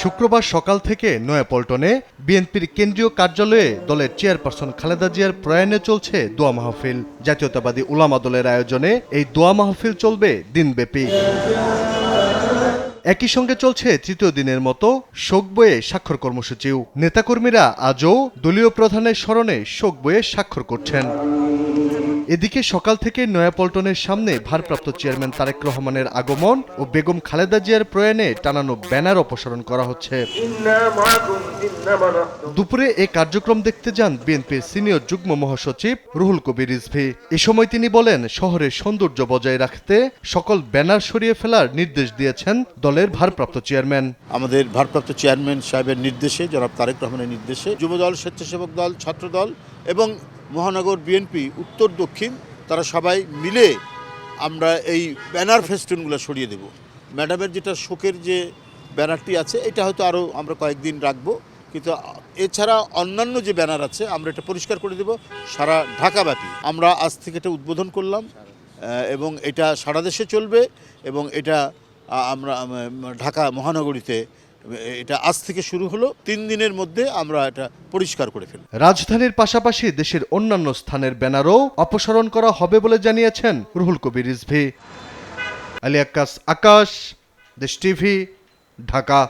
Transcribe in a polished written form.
শুক্রবার সকাল থেকে নয়াপল্টনে বিএনপির কেন্দ্রীয় কার্যালয়ে দলের চেয়ারপারসন খালেদা জিয়ার প্রয়াণে চলছে দোয়া মাহফিল। জাতীয়তাবাদী উলামা দলের আয়োজনে এই দোয়া মাহফিল চলবে দিনব্যাপী। একই সঙ্গে চলছে তৃতীয় দিনের মতো শোক বয়ে স্বাক্ষর কর্মসূচিও। নেতাকর্মীরা আজও দলীয় প্রধানের স্মরণে শোক বয়ে স্বাক্ষর করছেন। এদিকে সকাল থেকে নয়াপল্টনের সামনে ভারপ্রাপ্ত চেয়ারম্যান তারেক রহমানের আগমন ও বেগম খালেদা জিয়ার প্রয়াণে টানানো ব্যানার অপসারণ করা হচ্ছে। দুপুরে এ কার্যক্রম দেখতে যান বিএনপির সিনিয়র যুগ্ম মহাসচিব রুহুল কবির রিজভী। এ সময় তিনি বলেন, শহরের সৌন্দর্য বজায় রাখতে সকল ব্যানার সরিয়ে ফেলার নির্দেশ দিয়েছেন দলের ভারপ্রাপ্ত চেয়ারম্যান। আমাদের ভারপ্রাপ্ত চেয়ারম্যান সাহেবের নির্দেশে, জনাব তারেক রহমানের নির্দেশে যুবদল, স্বেচ্ছাসেবক দল, ছাত্রদল এবং মহানগর বিএনপি উত্তর দক্ষিণ তারা সবাই মিলে আমরা এই ব্যানার ফেস্টুনগুলো সরিয়ে দেব। ম্যাডামের যেটা শোকের যে ব্যানারটি আছে এটা হয়তো আরও আমরা কয়েকদিন রাখবো, কিন্তু এছাড়া অন্যান্য যে ব্যানার আছে আমরা এটা পরিষ্কার করে দেব সারা ঢাকাব্যাপী। আমরা আজ থেকে এটা উদ্বোধন করলাম এবং এটা সারা দেশে চলবে এবং এটা আমরা ঢাকা মহানগরীতে এটা আজ থেকে শুরু হলো। 3 দিনের মধ্যে আমরা এটা পরিষ্কার করে ফেলব। রাজধানীর পাশাপাশি দেশের অন্যান্য স্থানের ব্যানারও অপসারণ করা হবে বলে জানিয়েছেন রুহুল কবির রিজভী। আলী আক্কাস, আকাশ, দেশ টিভি, ঢাকা।